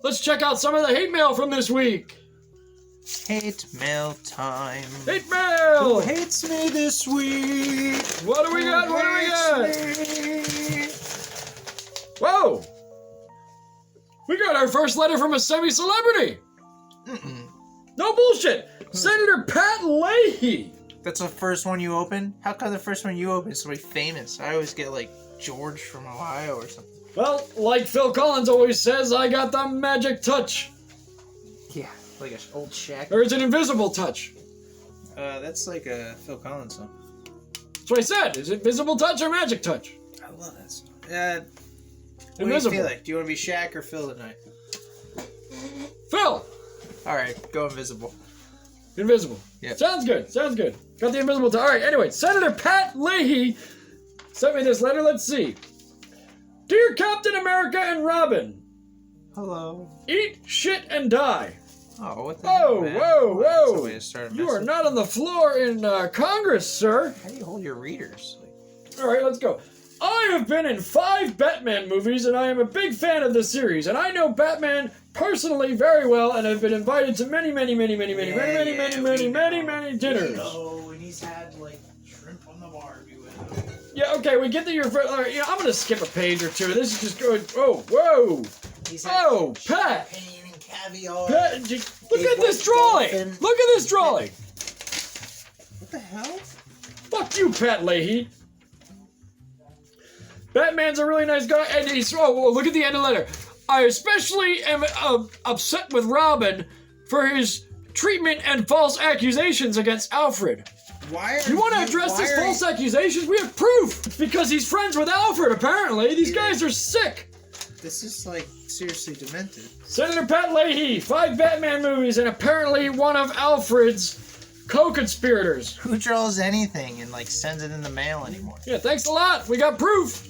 let's check out some of the hate mail from this week. Hate mail time. Hate mail! Who hates me this week? What do we got? Whoa! We got our first letter from a semi-celebrity. No bullshit. Senator Pat Leahy. That's the first one you open? How come the first one you open is somebody famous? I always get, like, George from Ohio or something. Well, like Phil Collins always says, I got the magic touch. Yeah, like an old Shaq. Or is it invisible touch? That's like a Phil Collins song. That's what I said. Is it visible touch or magic touch? I love that song. What do Invisible. you feel like? Do you want to be Shaq or Phil tonight? Phil. Alright, go invisible. Invisible. Yeah. Sounds good. Got the invisible touch. All right, anyway, Senator Pat Leahy sent me this letter. Let's see. Dear Captain America and Robin. Hello. Eat, shit, and die. Oh, what the Whoa, hell, man? whoa, Well, that's a whoa! way to start a You are message. not on the floor in Congress, sir. How do you hold your readers? All right, let's go. I have been in 5 Batman movies, and I am a big fan of the series. And I know Batman personally very well, and have been invited to many dinners. And he's had like shrimp on the barbie with him. Yeah, okay, we get that you're. All right, I'm gonna skip a page or two. This is just good. Oh, whoa! He's had Oh, Pat! champagne and caviar. Pat, look at this drawing! dolphin. Look at this drawing! What the hell? Fuck you, Pat Leahy. Batman's a really nice guy, and he's. Oh, well, look at the end of the letter. I especially am upset with Robin for his treatment and false accusations against Alfred. Why are You want to address his false accusations? We have proof! It's because he's friends with Alfred, apparently. These guys are sick. This is like seriously demented. Senator Pat Leahy, 5 Batman movies, and apparently one of Alfred's co-conspirators. Who draws anything and like sends it in the mail anymore? Yeah, thanks a lot. We got proof.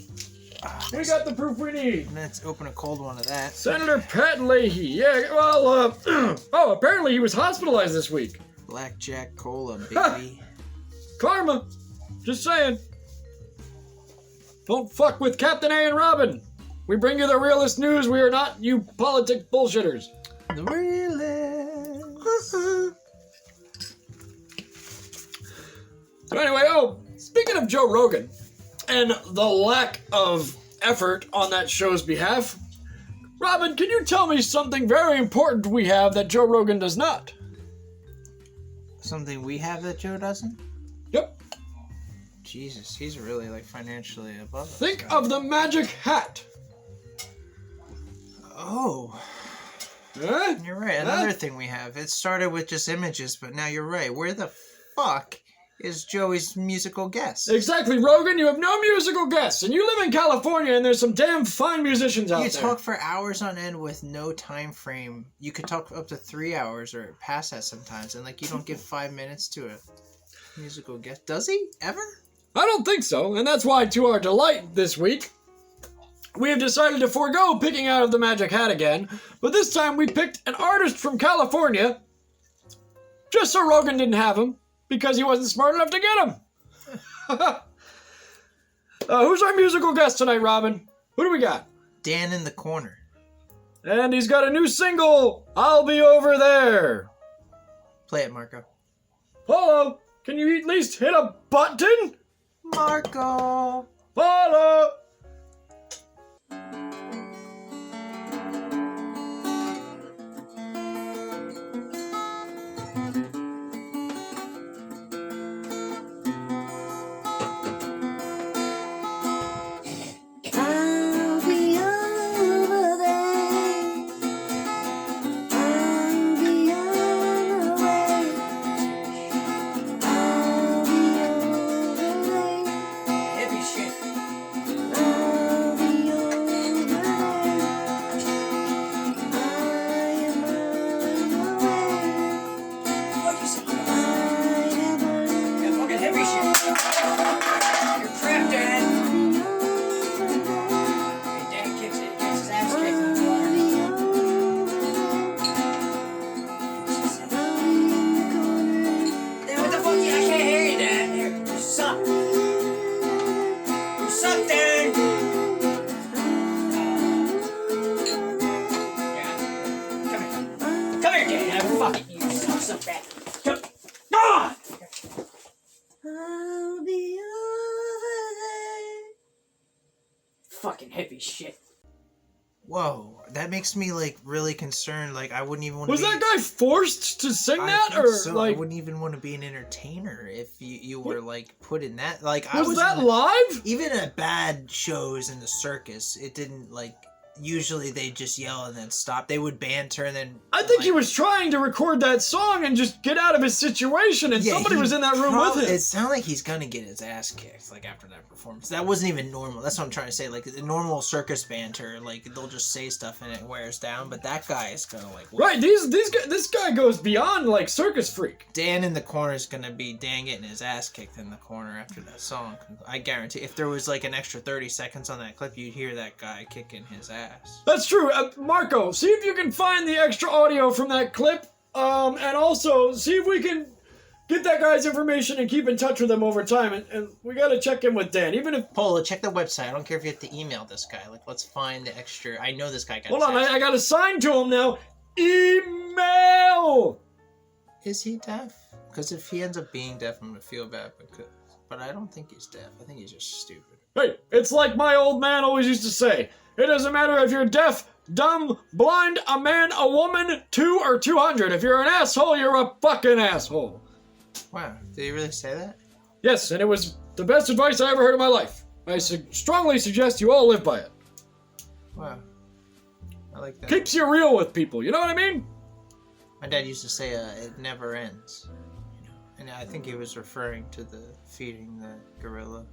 We got the proof we need. Let's open a cold one of that. Senator Pat Leahy. Yeah, well, oh, apparently he was hospitalized this week. Blackjack cola, baby. Karma. Just saying. Don't fuck with Captain A and Robin. We bring you the realist news. We are not you politic bullshitters. The realist. So anyway, speaking of Joe Rogan and the lack of effort on that show's behalf, Robin, can you tell me something very important we have that Joe Rogan does not? Something we have that Joe doesn't? Yep. Jesus, he's really like financially above us. Think of the magic hat. Oh, Eh? you're right. Another thing we have. It started with just images, but now you're right. Where the fuck is Joey's musical guest? Exactly, Rogan. You have no musical guests, and you live in California, and there's some damn fine musicians out You there. talk for hours on end with no time frame. You could talk up to 3 hours or past that sometimes, and like you don't give 5 minutes to a musical guest. Does he ever? I don't think so, and that's why, to our delight this week, we have decided to forego picking out of the magic hat again, but this time we picked an artist from California, just so Rogan didn't have him, because he wasn't smart enough to get him. Who's our musical guest tonight, Robin? Who do we got? Dan in the corner. And he's got a new single, I'll Be Over There. Play it, Marco. Paulo, can you at least hit a button? Marco. Paulo! I'll be over there. I'll be on the way. I'll be over there. Heavy shit. I'll be over there. I am on the way. What you say? I am on the Yeah, fucking heavy shit. You're trapped, Dad. Hey, Dad kicks it, gets his ass kicked in the water. Dad, what the fuck? I can't hear you, Dad. Here, you suck. You suck, Dad. Yeah. Come here. Come here, Dad. Fuck it. You suck so bad. Come. Ah! I'll be over there. Fucking heavy shit. Whoa, that makes me like really concerned. Like I wouldn't even want to. Was that guy forced to sing I that, think or so. like I wouldn't even want to be an entertainer if you were like put in that. Like I was was that in- live? Even at bad shows in the circus, it didn't like. Usually they just yell and then stop. They would banter and then. I think like, he was trying to record that song and just get out of his situation, and Yeah, somebody he was in that room with him. It sounded like he's gonna get his ass kicked like after that performance. That wasn't even normal. That's what I'm trying to say. Like the normal circus banter, like they'll just say stuff and it wears down. But that guy is gonna like. Right, this guy goes beyond like circus freak. Dan in the corner is gonna be Dan getting his ass kicked in the corner after that song. I guarantee. If there was like an extra 30 seconds on that clip, you'd hear that guy kicking his ass. That's true. Marco, see if you can find the extra audio from that clip And also, see if we can get that guy's information and keep in touch with him over time. And we got to check in with Dan, even if... Polo, check the website. I don't care if you have to email this guy. Like, let's find the extra... I know this guy got... Hold on, I got to sign to him now. Email! Is he deaf? Because if he ends up being deaf, I'm going to feel bad. But I don't think he's deaf. I think he's just stupid. Hey, it's like my old man always used to say. It doesn't matter if you're deaf, dumb, blind, a man, a woman, 2 or 200. If you're an asshole, you're a fucking asshole. Wow, did he really say that? Yes, and it was the best advice I ever heard in my life. I strongly suggest you all live by it. Wow. I like that. Keeps you real with people, you know what I mean? My dad used to say, it never ends. You know? And I think he was referring to the feeding the gorilla.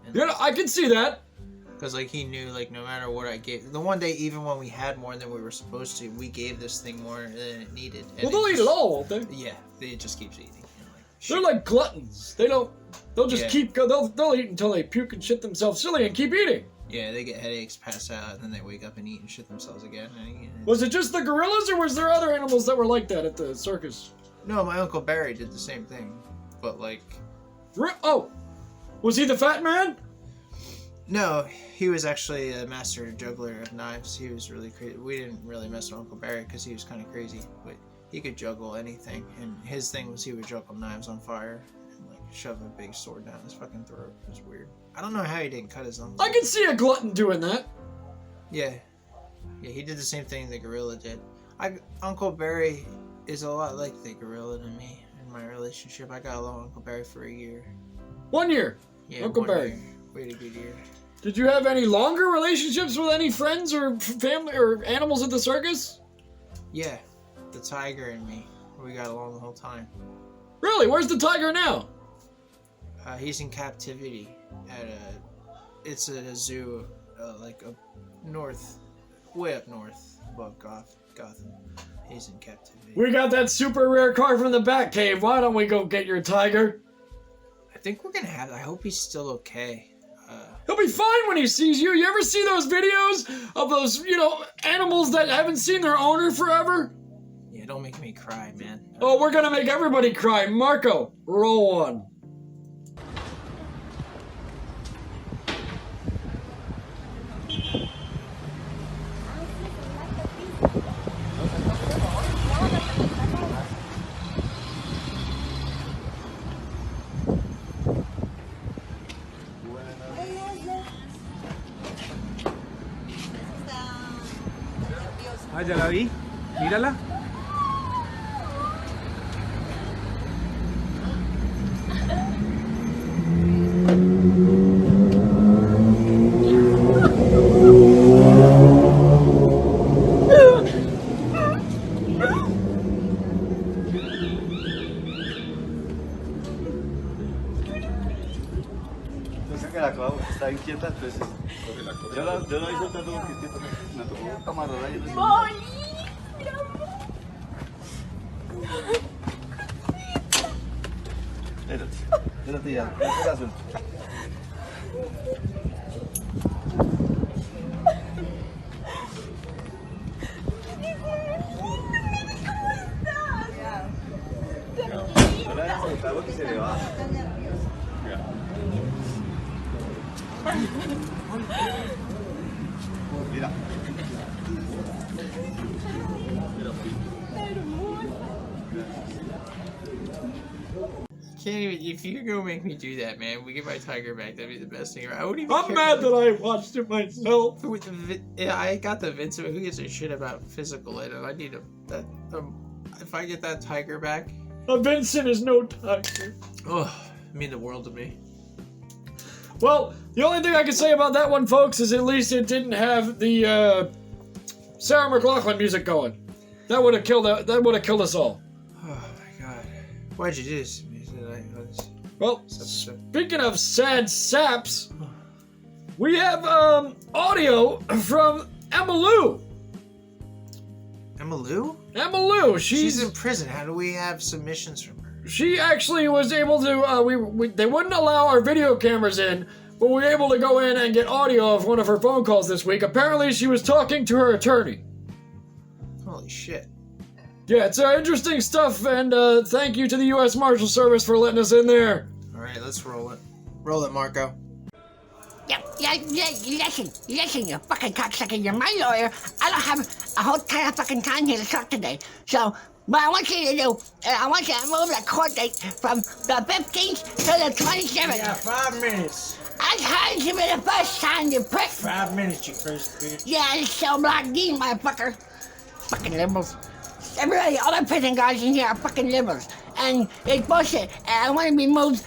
And You know, I can see that. because, like, he knew, like, no matter what I gave... The one day, even when we had more than we were supposed to, we gave this thing more than it needed. And Well, they'll eat it all, won't they? Yeah, it just keeps eating. You know, like, They're like gluttons. They'll just Yeah. keep go. They'll eat until they puke and shit themselves silly and keep eating. Yeah, they get headaches, pass out, and then they wake up and eat and shit themselves again. Was it just the gorillas, or was there other animals that were like that at the circus? No, my Uncle Barry did the same thing. But, like... Oh, was he the fat man? No, he was actually a master juggler of knives. He was really crazy. We didn't really mess with Uncle Barry because he was kind of crazy. But he could juggle anything. And his thing was he would juggle knives on fire and, like, shove a big sword down his fucking throat. It was weird. I don't know how he didn't cut his own. I can see a glutton doing that. Yeah. Yeah, he did the same thing the gorilla did. Uncle Barry is a lot like the gorilla to me in my relationship. I got along with Uncle Barry for a year. 1 year. Yeah, Uncle 1 Barry. year. We had a good year. Did you have any longer relationships with any friends or family or animals at the circus? Yeah, the tiger and me. We got along the whole time. Really? Where's the tiger now? He's in captivity at it's at a zoo, like up north, way up north above Gotham. He's in captivity. We got that super rare car from the Batcave. Why don't we go get your tiger? I think we're gonna have. I hope he's still okay. He'll be fine when he sees you. You ever see those videos of those, animals that haven't seen their owner forever? Yeah, don't make me cry, man. Oh, we're gonna make everybody cry. Marco, roll one. Ah, ya la vi. Mírala. Entonces que la clavo está inquieta, entonces yo la voy soltando porque es que me tocó camarada y espérate ya te la suelto. No le vayas a soltar porque se le va. Mira. Can't even. If you're gonna make me do that, man, we get my tiger back. That'd be the best thing ever. I wouldn't even. I'm care mad that I watched it myself. With yeah, I got the Vince. Who gives a shit about physical? And I need if I get that tiger back, A Vincent is no tiger. oh, it mean the world to me. Well, the only thing I can say about that one, folks, is at least it didn't have the Sarah McLachlan music going. That would have killed. That would have killed us all. Oh my god, why'd you do this to me? Well, speaking of sad saps, we have audio from Emma Lou. Emma Lou? Emma Lou, She's in prison. How do we have submissions from her? She actually was able to. They wouldn't allow our video cameras in, but we were able to go in and get audio of one of her phone calls this week. Apparently, she was talking to her attorney. Holy shit. Yeah, it's interesting stuff, and thank you to the U.S. Marshal Service for letting us in there. All right, let's roll it. Roll it, Marco. Yeah, listen, you fucking cocksucker. You're my lawyer. I don't have a whole ton of fucking time here to talk today. So, what I want you to do, I want you to move the court date from the 15th to the 27th. Yeah, 5 minutes. I heard you for the first time, you prick. 5 minutes, you crazy bitch. Yeah, it's so block D, motherfucker. Fucking liberals. Everybody, all the prison guards in here are fucking liberals. And it's bullshit. And I want to be moved.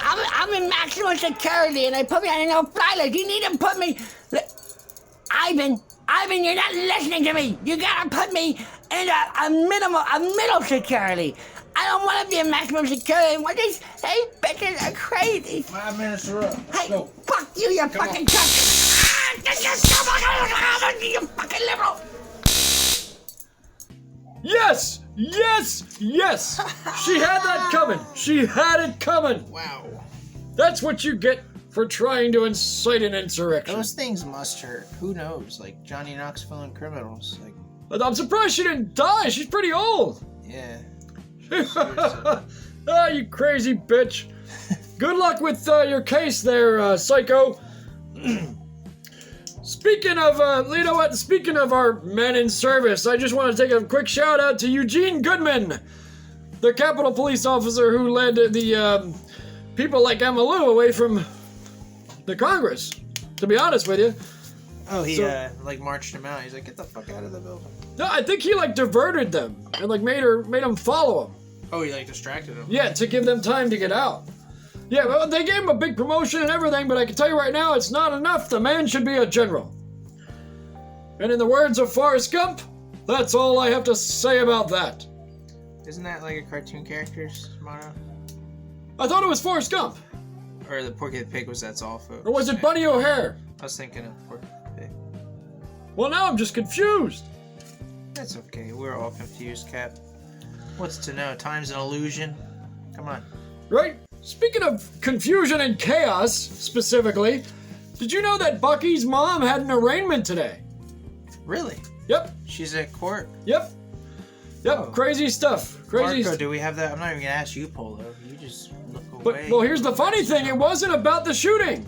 I'm in maximum security, and they put me on a no-fly list. You need to put me... Ivan, you're not listening to me. You gotta put me in a middle security. I don't want to be in maximum security. What these bitches are crazy. 5 minutes are up. Hey, Go. fuck you, you fucking cunt. You fucking liberal. Yes! Yes! Yes! She had that coming. She had it coming. Wow. That's what you get for trying to incite an insurrection. Those things must hurt. Who knows? Like Johnny Knoxville and criminals. Like, I'm surprised she didn't die. She's pretty old. yeah. Ah, you crazy bitch. Good luck with your case there, psycho. Speaking of, you know what? Speaking of our men in service, I just want to take a quick shout out to Eugene Goodman, the Capitol Police officer who led the people like Emma Lou away from the Congress, to be honest with you. Oh, he like marched him out. He's like, get the fuck out of the building. No, I think he like diverted them and like made them follow him. Oh, he like distracted him. Yeah, to give them time to get out. Yeah, well, they gave him a big promotion and everything, but I can tell you right now, it's not enough. The man should be a general. And in the words of Forrest Gump, that's all I have to say about that. Isn't that like a cartoon character's motto? I thought it was Forrest Gump. Or the Porky the Pig was That's All, folks. Or was it Bunny O'Hare? I was thinking of Porky the Pig. Well, now I'm just confused. That's okay. We're all confused, Cap. What's to know? Time's an illusion. Come on. Right? Speaking of confusion and chaos, specifically, did you know that Bucky's mom had an arraignment today? Really? Yep. She's at court? Yep. Oh. Crazy stuff. Crazy Marco, do we have that? I'm not even gonna ask you, Polo. You just look But, away. well, here's the funny thing. It wasn't about the shooting.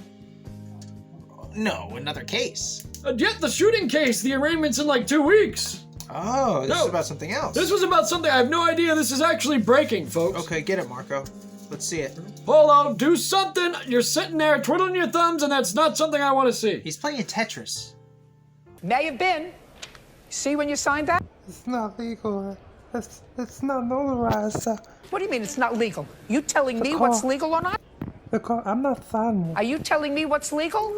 No, another case. Yet the shooting case, the arraignment's in like 2 weeks. Oh, this No. is about something else. This was about something I have no idea. This is actually breaking, folks. Okay, get it, Marco. Let's see it. Polo, do something. You're sitting there twiddling your thumbs, and that's not something I want to see. He's playing Tetris. May have been. See when you signed that? It's not legal. It's not notarized. What do you mean it's not legal? You telling me call. what's legal or not? I'm not signing it. Are you telling me what's legal?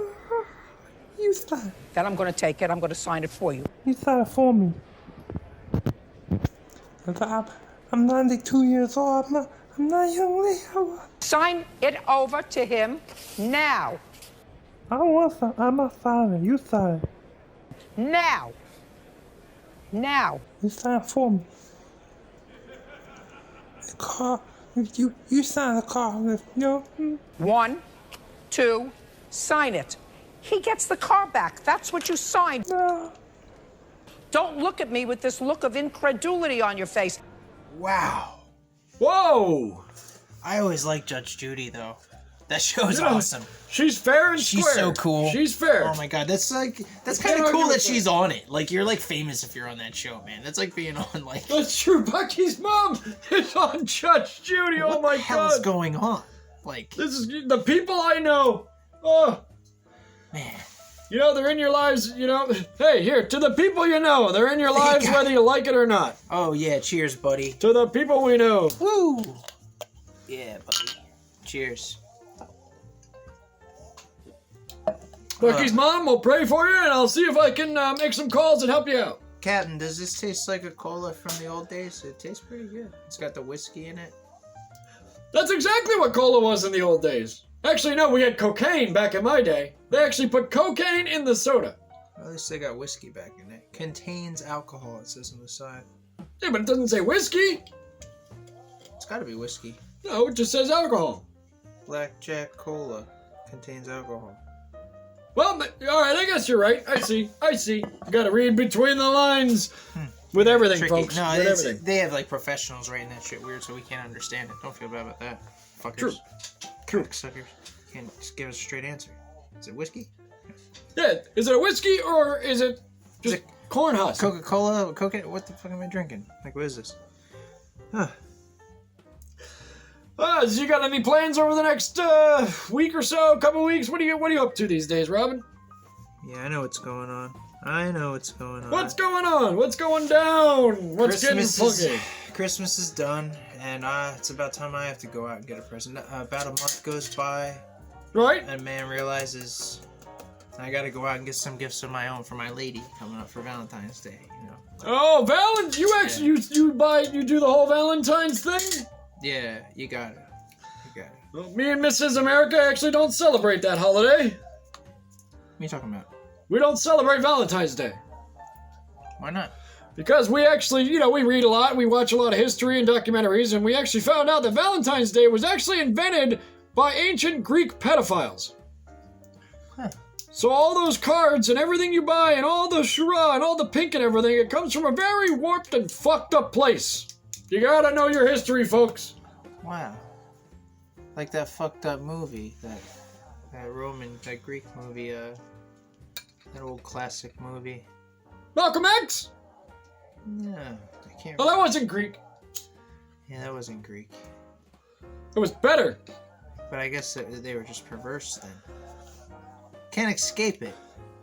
You sign. Then I'm going to take it. I'm going to sign it for you. You sign it for me. I'm 92 years old. I'm not young lady. Sign it over to him now. I don't want to sign. I'm not signing. You sign it. Now. Now. You sign it for me. The car. You sign the car. You know. 1, 2, sign it. He gets the car back. That's what you signed. No. Don't look at me with this look of incredulity on your face. Wow. Whoa! I always liked Judge Judy, though. That show is awesome. She's fair and She's square. so cool. She's fair. Oh my god, that's kind of cool that she's on it. Like, you're like famous if you're on that show, man. That's like being on like. That's true. Bucky's mom is on Judge Judy. What Oh my the hell is god. going on? Like, This is the people I know. Oh. man. You know, they're in your lives, you know. Hey, here, to the people you know. They're in your lives God. whether you like it or not. Oh yeah, cheers, buddy. To the people we know. Woo. Yeah, buddy. Cheers. Bucky's mom will pray for you, and I'll see if I can make some calls and help you out. Captain, does this taste like a cola from the old days? It tastes pretty good. It's got the whiskey in it. That's exactly what cola was in the old days. Actually, no, we had cocaine back in my day. They actually put cocaine in the soda. Well, at least they got whiskey back in it. Contains alcohol, it says on the side. Yeah, but it doesn't say whiskey. It's gotta be whiskey. No, it just says alcohol. Blackjack Cola contains alcohol. Well, but, all right, I guess you're right. I see. You gotta read between the lines. With everything, Tricky. folks. No, with everything. they have like professionals writing that shit weird, so we can't understand it. Don't feel bad about that. Fuckers. True. Suckers. Can't just give us a straight answer. Is it whiskey? Yeah. Is it a whiskey or is it just corn husk? Coca-Cola? Coconut? What the fuck am I drinking? Like, what is this? Huh. So you got any plans over the next week or so? Couple weeks? What are you up to these days, Robin? Yeah, I know what's going on. What's going on? What's going down? What's getting funky? Christmas is done, and it's about time I have to go out and get a present. About a month goes by, right? And man realizes I gotta go out and get some gifts of my own for my lady coming up for Valentine's Day. You know. Oh, you actually you do the whole Valentine's thing? Yeah, you got it. Well, me and Mrs. America actually don't celebrate that holiday. What are you talking about? We don't celebrate Valentine's Day. Why not? Because we actually, we read a lot, we watch a lot of history and documentaries, and we actually found out that Valentine's Day was actually invented by ancient Greek pedophiles. Huh. So all those cards and everything you buy and all the shura and all the pink and everything, it comes from a very warped and fucked up place. You gotta know your history, folks. Wow. Like that fucked up movie, that Greek movie, that old classic movie. Malcolm X? No, I can't. Oh, that wasn't Greek. Yeah, that wasn't Greek. It was better. But I guess they were just perverse then. Can't escape it.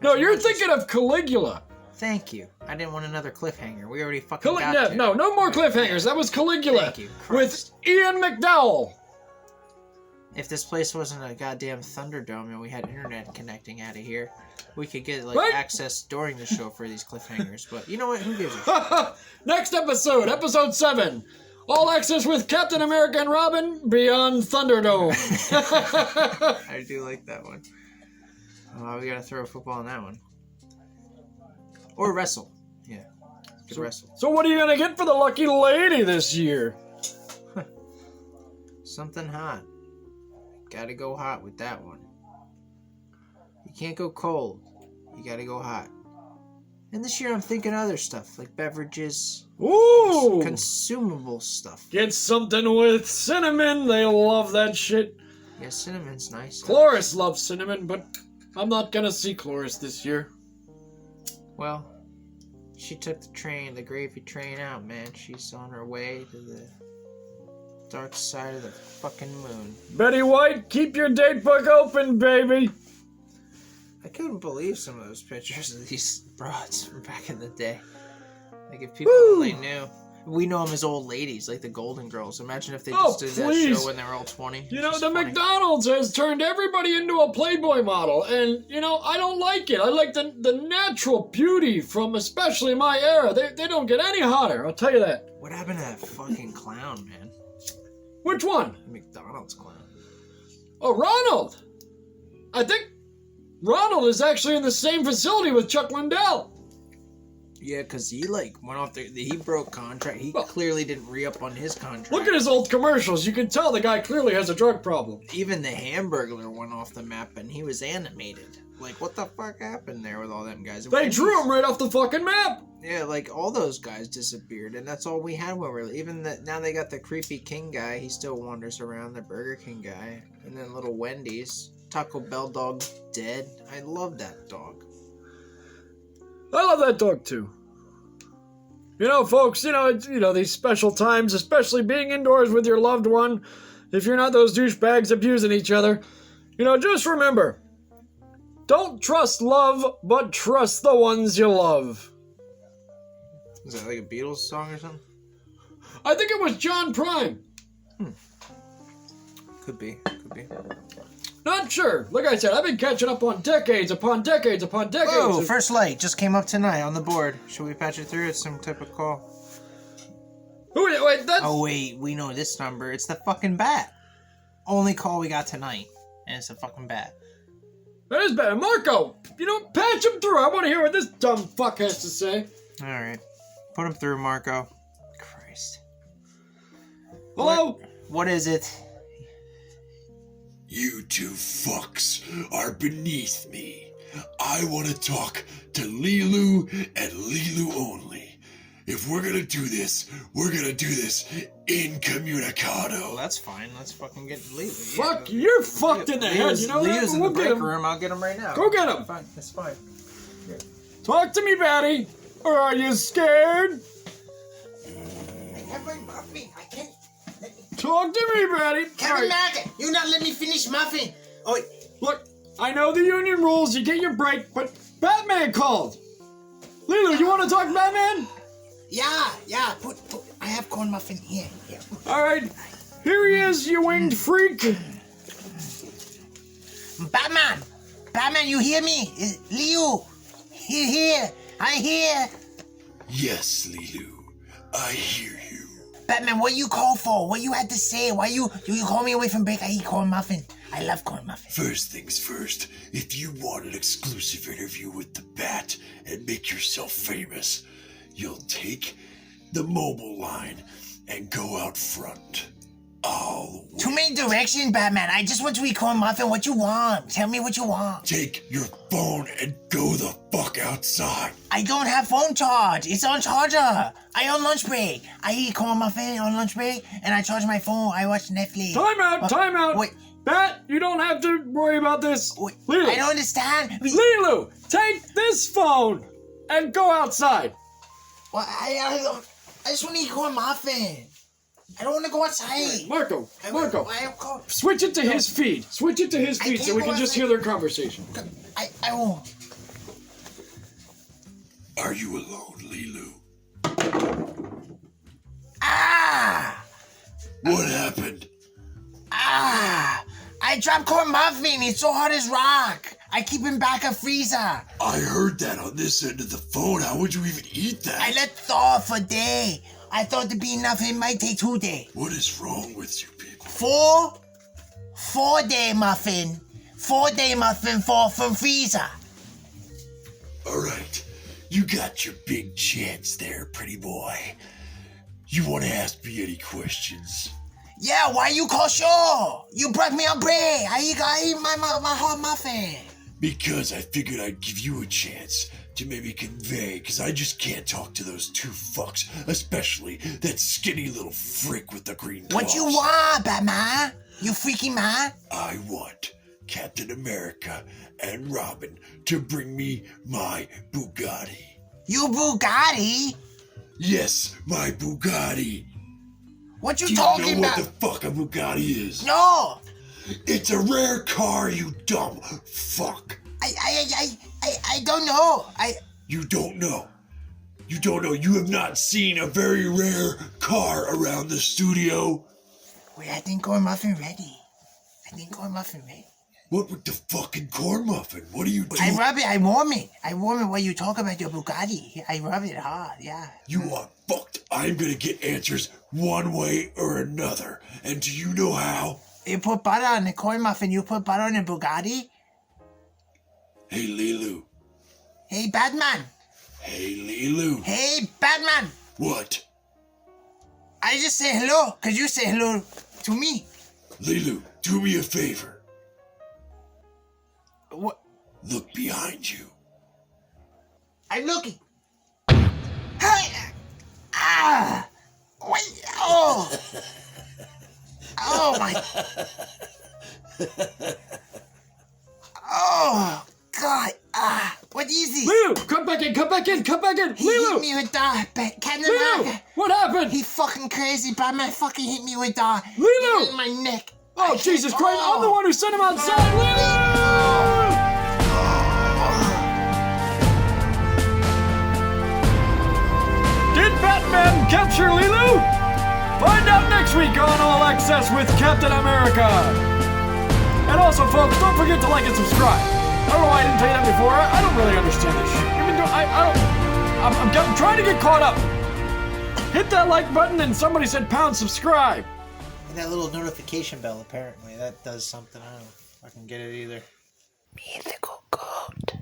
No, you're thinking of Caligula. Thank you. I didn't want another cliffhanger. We already fucking got there. No more cliffhangers. That was Caligula. Thank you. With Ian McDowell. If this place wasn't a goddamn Thunderdome and we had internet connecting out of here, we could get access during the show for these cliffhangers. But you know what? Who gives a shit? Next episode, episode 7. All access with Captain America and Robin beyond Thunderdome. I do like that one. We gotta throw a football in that one. Or wrestle. Yeah. Could wrestle. So what are you gonna get for the lucky lady this year? Something hot. Gotta go hot with that one. You can't go cold. You gotta go hot. And this year I'm thinking other stuff, like beverages. Ooh! Consumable stuff. Get something with cinnamon. They love that shit. Yeah, cinnamon's nice. Cloris loves cinnamon, but I'm not gonna see Cloris this year. Well, she took the gravy train out, man. She's on her way to the dark side of the fucking moon. Betty White, keep your date book open, baby. I couldn't believe some of those pictures of these broads from back in the day. Like, if people only knew. We know them as old ladies, like the Golden Girls. Imagine if they just did that show when they were all 20. You know, the McDonald's has turned everybody into a Playboy model, and, I don't like it. I like the natural beauty from especially my era. They don't get any hotter, I'll tell you that. What happened to that fucking clown, man? Which one? The McDonald's clown. Oh, Ronald! I think Ronald is actually in the same facility with Chuck Liddell. Yeah, because he, went off he broke contract. He clearly didn't re-up on his contract. Look at his old commercials. You can tell the guy clearly has a drug problem. Even the Hamburglar went off the map, and he was animated. Like, what the fuck happened there with all them guys? They drew him right off the fucking map. Yeah, all those guys disappeared, and that's all we had when now they got the creepy King guy. He still wanders around, the Burger King guy, and then little Wendy's. Taco Bell dog dead. I love that dog. I love that dog too. Folks, these special times, especially being indoors with your loved one, if you're not those douchebags abusing each other, just remember, don't trust love, but trust the ones you love. Is that like a Beatles song or something? I think it was John Prime. Could be. Not sure. Like I said, I've been catching up on decades upon decades upon decades. Oh, First Light just came up tonight on the board. Should we patch it through? It's some type of call. Wait, that's... Oh, wait, we know this number. It's the fucking bat. Only call we got tonight. And it's the fucking bat. That is bad. Marco, patch him through. I want to hear what this dumb fuck has to say. Alright. Put him through, Marco. Christ. Hello? What is it? You two fucks are beneath me. I want to talk to Lilu and Lilu only. if we're gonna do this, we're gonna do this incommunicado. Well, that's fine. Let's fucking get Leo. Fuck, you're fucked in the head, you know that? Leo's in We'll the get break him. room. I'll get him right now. Go get him. Fine. It's fine. Talk to me, Batty. Or are you scared? I can't. Talk to me, Batty. Captain America, you not let me finish muffin. Oh, Look, I know the union rules. You get your break, but Batman called. Lilo, you want to talk Batman? yeah. Put. I have corn muffin here. All right. Here he is, you winged freak. Batman, you hear me? Leo, here. I'm here. Yes, Lilu, I hear you. Batman, what you call for? What you had to say? Why you call me away from break? I eat corn muffin. I love corn muffin. First things first, if you want an exclusive interview with the Bat and make yourself famous, you'll take the mobile line and go out front. All the way. Too many directions, Batman. I just want to eat corn muffin. What you want? Tell me what you want. Take your phone and go the fuck outside. I don't have phone charge. It's on charger. I on lunch break. I eat corn muffin on lunch break, and I charge my phone. I watch Netflix. Time out. Wait. Bat, you don't have to worry about this. Wait, Lilo, I don't understand. Lilo, take this phone and go outside. Well, I just want to eat corn muffin. I don't want to go outside. Marco, I call. switch it to his feed. Switch it to his I feed can't so we go can just outside. hear their conversation. I won't. Are you alone, Lilu? Ah! What happened? I dropped corn muffin. It's so hard as rock. I keep him back a freezer. I heard that on this end of the phone. How would you even eat that? I let thaw for a day. I thought to be enough. It might take 2 days. What is wrong with you people? 4-day muffin. 4-day muffin from freezer. All right, you got your big chance there, pretty boy. You want to ask me any questions? Yeah, why you call sure? You brought me a bread. I eat my hot muffin. Because I figured I'd give you a chance to maybe convey, because I just can't talk to those two fucks, especially that skinny little freak with the green claws. What you want, Batman? You freaky man? I want Captain America and Robin to bring me my Bugatti. You Bugatti? Yes, my Bugatti. What you Do you talking know about? what the fuck a Bugatti is? No. It's a rare car, you dumb fuck. I don't know. You don't know. You don't know. You have not seen a very rare car around the studio. Wait, I think corn muffin ready. What with the fucking corn muffin? What are you doing? I rub it. I warm it while you talk about your Bugatti. I rub it hard. Yeah. You are fucked. I'm gonna get answers one way or another. And do you know how? You put butter on the corn muffin. You put butter on the Bugatti. Hey, Lilu. Hey, Batman. Hey, Lilu. Hey, Batman. What? I just say hello because you say hello to me. Lilu, do me a favor. What? Look behind you. I'm looking. Hey! Ah! Wait! Oh! Oh my! Oh God! Ah! What is this? Lilo, come back in. He Lilo, hit me with the Captain Lilo, America. what happened? He fucking crazy, Batman. Fucking hit me with the. Lilo! In my neck. Oh, Jesus Christ, I'm the one who sent him outside. Lilo! Did Batman capture Lilo? Find out next week on All Access with Captain America. And also, folks, don't forget to like and subscribe. I don't know why I didn't tell you that before. I don't really understand this shit. I'm trying to get caught up. Hit that like button and somebody said pound subscribe. And that little notification bell, apparently, that does something. I don't know if I can get it either. Mythical goat.